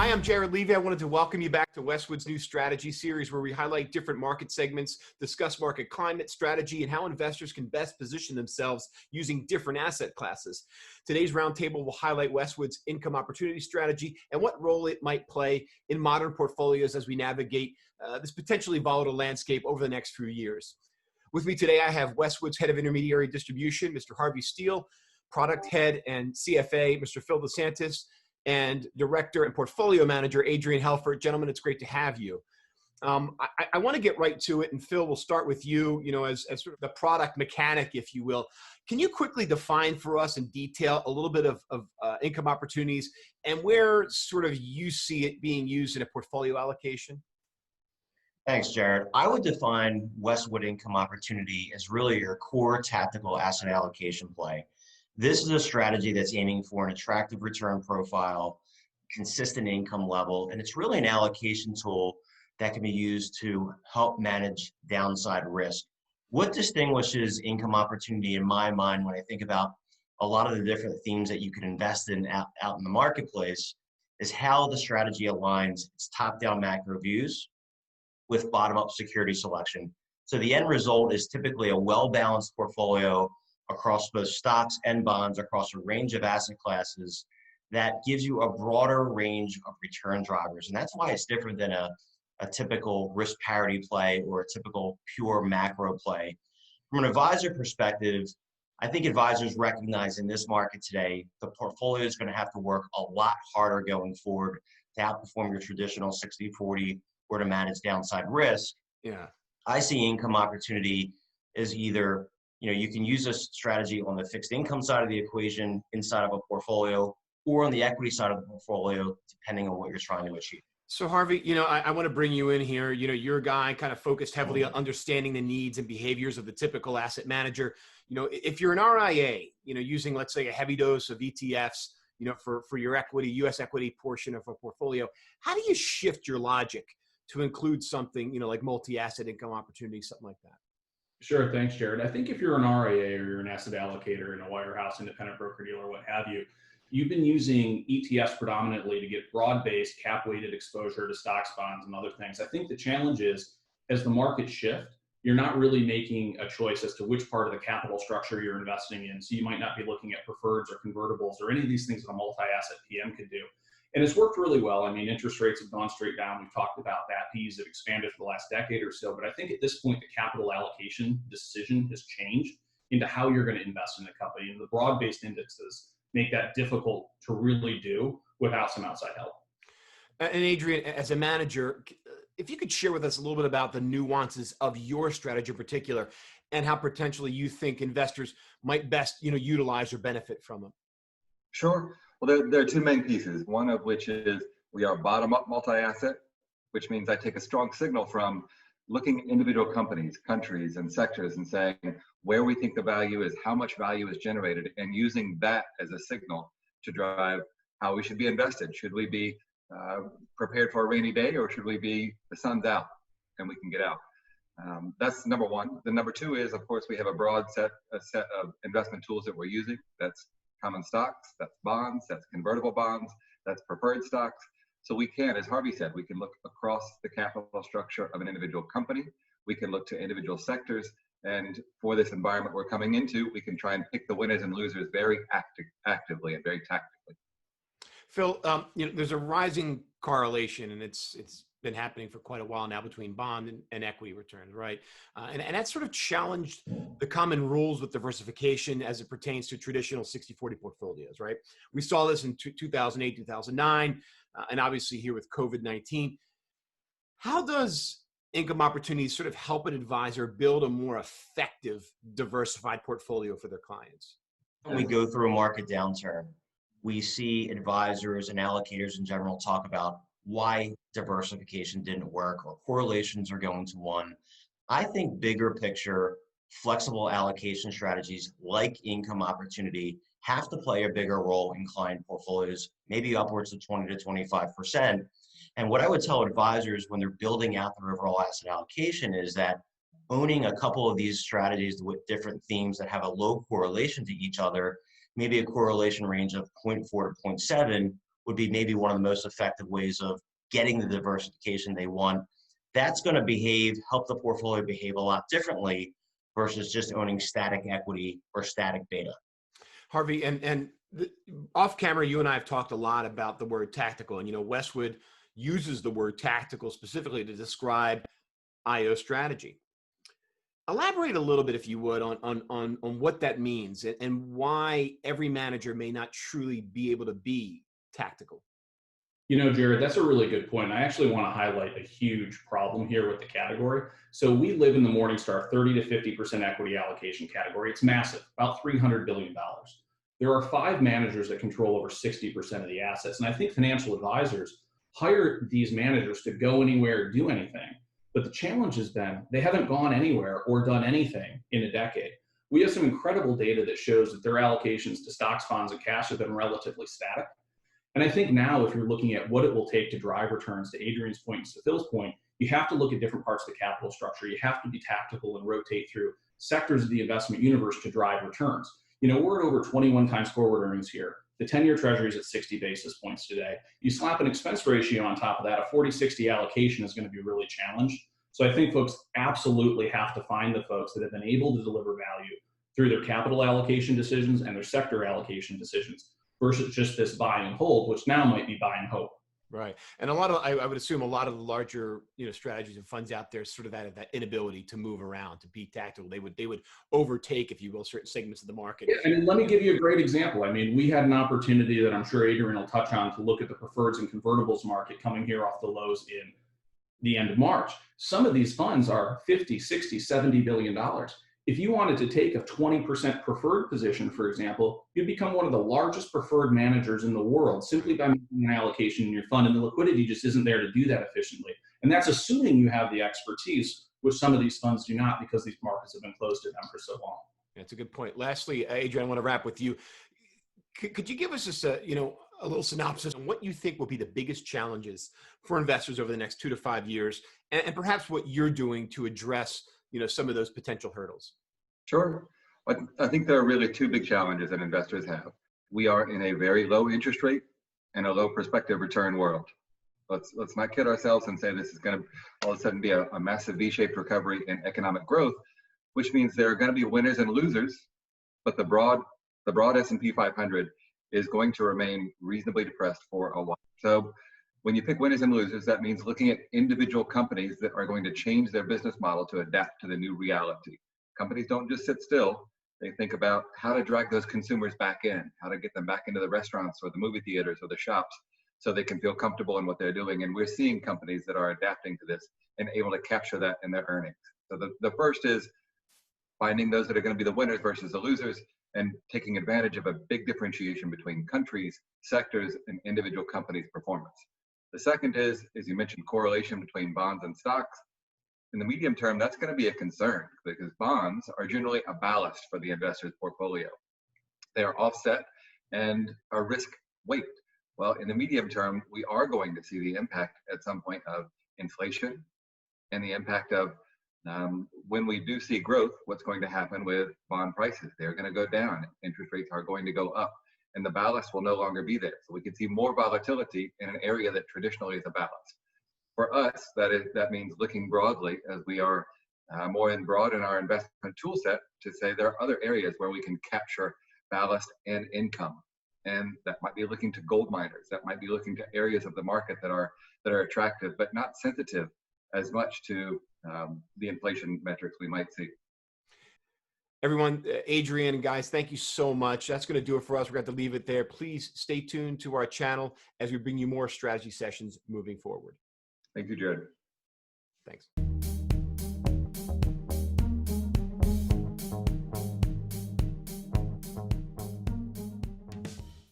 Hi, I'm Jared Levy. I wanted to welcome you back to Westwood's new strategy series where we highlight different market segments, discuss market climate, strategy, and how investors can best position themselves using different asset classes. Today's roundtable will highlight Westwood's income opportunity strategy and what role it might play in modern portfolios as we navigate this potentially volatile landscape over the next few years. With me today, I have Westwood's Head of Intermediary Distribution, Mr. Harvey Steele, Product Head and CFA, Mr. Phil DeSantis, and Director and Portfolio Manager, Adrian Helfert. Gentlemen, it's great to have you. I want to get right to it, and Phil, we'll start with you, as sort of the product mechanic, if you will. Can you quickly define for us in detail a little bit of income opportunities and where sort of you see it being used in a portfolio allocation? Thanks, Jared. I would define Westwood Income Opportunity as really your core tactical asset allocation play. This is a strategy that's aiming for an attractive return profile, consistent income level, and it's really an allocation tool that can be used to help manage downside risk. What distinguishes income opportunity in my mind when I think about a lot of the different themes that you can invest in out in the marketplace is how the strategy aligns its top-down macro views with bottom-up security selection. So the end result is typically a well-balanced portfolio across both stocks and bonds across a range of asset classes that gives you a broader range of return drivers. And that's why it's different than a typical risk parity play or a typical pure macro play. From an advisor perspective, I think advisors recognize in this market today, the portfolio is going to have to work a lot harder going forward to outperform your traditional 60-40 or to manage downside risk. Yeah. I see income opportunity as either you can use this strategy on the fixed income side of the equation inside of a portfolio or on the equity side of the portfolio, depending on what you're trying to achieve. So Harvey, I want to bring you in here. You're a guy kind of focused heavily on understanding the needs and behaviors of the typical asset manager. If you're an RIA, using, let's say, a heavy dose of ETFs, for your equity, U.S. equity portion of a portfolio, how do you shift your logic to include something, like multi-asset income opportunity, something like that? Sure. Thanks, Jared. I think if you're an RIA or you're an asset allocator in a wirehouse, independent broker dealer, what have you, you've been using ETFs predominantly to get broad-based cap-weighted exposure to stocks, bonds, and other things. I think the challenge is, as the markets shift, you're not really making a choice as to which part of the capital structure you're investing in. So you might not be looking at preferreds or convertibles or any of these things that a multi-asset PM could do. And it's worked really well. I mean, interest rates have gone straight down. We've talked about that. Fees have expanded for the last decade or so. But I think at this point, the capital allocation decision has changed into how you're going to invest in the company. And the broad-based indexes make that difficult to really do without some outside help. And Adrian, as a manager, if you could share with us a little bit about the nuances of your strategy in particular and how potentially you think investors might best, utilize or benefit from them. Sure. Well, there are two main pieces, one of which is we are bottom-up multi-asset, which means I take a strong signal from looking at individual companies, countries, and sectors and saying where we think the value is, how much value is generated, and using that as a signal to drive how we should be invested. Should we be prepared for a rainy day, or should we be the sun's out and we can get out? That's number one. The number two is, of course, we have a broad set of investment tools that we're using. That's common stocks, that's bonds, that's convertible bonds, that's preferred stocks. So we can, as Harvey said, we can look across the capital structure of an individual company. We can look to individual sectors. And for this environment we're coming into, we can try and pick the winners and losers very actively and very tactically. Phil, there's a rising correlation, and it's been happening for quite a while now between bond and equity returns, right? And that's sort of challenged the common rules with diversification as it pertains to traditional 60-40 portfolios, right? We saw this in 2008, 2009, and obviously here with COVID-19. How does income opportunities sort of help an advisor build a more effective, diversified portfolio for their clients? When we go through a market downturn, we see advisors and allocators in general talk about why diversification didn't work or correlations are going to one. I think bigger picture, flexible allocation strategies like income opportunity have to play a bigger role in client portfolios, maybe upwards of 20 to 25%. And what I would tell advisors when they're building out their overall asset allocation is that owning a couple of these strategies with different themes that have a low correlation to each other, maybe a correlation range of 0.4 to 0.7, would be maybe one of the most effective ways of getting the diversification they want. That's going to help the portfolio behave a lot differently versus just owning static equity or static beta. Harvey, off camera, you and I have talked a lot about the word tactical, and Westwood uses the word tactical specifically to describe IO strategy. Elaborate a little bit, if you would, on what that means and why every manager may not truly be able to be tactical. Jared, that's a really good point. I actually want to highlight a huge problem here with the category. So we live in the Morningstar 30 to 50% equity allocation category. It's massive, about $300 billion. There are 5 managers that control over 60% of the assets. And I think financial advisors hire these managers to go anywhere, do anything. But the challenge has been they haven't gone anywhere or done anything in a decade. We have some incredible data that shows that their allocations to stocks, bonds, and cash have been relatively static. And I think now, if you're looking at what it will take to drive returns, to Adrian's point and to Phil's point, you have to look at different parts of the capital structure. You have to be tactical and rotate through sectors of the investment universe to drive returns. We're at over 21 times forward earnings here. The 10-year treasury is at 60 basis points today. You slap an expense ratio on top of that, a 40-60 allocation is going to be really challenged. So I think folks absolutely have to find the folks that have been able to deliver value through their capital allocation decisions and their sector allocation decisions versus just this buy and hold, which now might be buy and hope. Right. And I would assume a lot of the larger, strategies and funds out there sort of that inability to move around, to be tactical. They would overtake, if you will, certain segments of the market. Yeah, and let me give you a great example. I mean, we had an opportunity that I'm sure Adrian will touch on to look at the preferreds and convertibles market coming here off the lows in the end of March. Some of these funds are 50, 60, 70 billion dollars. If you wanted to take a 20% preferred position, for example, you'd become one of the largest preferred managers in the world simply by making an allocation in your fund, and the liquidity just isn't there to do that efficiently. And that's assuming you have the expertise, which some of these funds do not because these markets have been closed to them for so long. That's a good point. Lastly, Adrian, I want to wrap with you. Could you give us just a little synopsis on what you think will be the biggest challenges for investors over the next 2 to 5 years, and perhaps what you're doing to address some of those potential hurdles? Sure. I think there are really 2 big challenges that investors have. We are in a very low interest rate and a low prospective return world. Let's not kid ourselves and say this is going to all of a sudden be a massive V-shaped recovery in economic growth, which means there are going to be winners and losers, but the broad S&P 500 is going to remain reasonably depressed for a while. So when you pick winners and losers, that means looking at individual companies that are going to change their business model to adapt to the new reality. Companies don't just sit still. They think about how to drag those consumers back in, how to get them back into the restaurants or the movie theaters or the shops so they can feel comfortable in what they're doing. And we're seeing companies that are adapting to this and able to capture that in their earnings. So the first is finding those that are going to be the winners versus the losers and taking advantage of a big differentiation between countries, sectors, and individual companies' performance. The second is, as you mentioned, correlation between bonds and stocks. In the medium term, that's going to be a concern because bonds are generally a ballast for the investor's portfolio. They are offset and are risk weight. Well, in the medium term, we are going to see the impact at some point of inflation and the impact of when we do see growth, what's going to happen with bond prices? They're going to go down. Interest rates are going to go up. And the ballast will no longer be there. So we can see more volatility in an area that traditionally is a ballast. For us, that means looking broadly as we are more broad in our investment tool set to say there are other areas where we can capture ballast and income. And that might be looking to gold miners. That might be looking to areas of the market that are attractive, but not sensitive as much to the inflation metrics we might see. Everyone, Adrian, guys, thank you so much. That's going to do it for us. We're going to have to leave it there. Please stay tuned to our channel as we bring you more strategy sessions moving forward. Thank you, Jared. Thanks.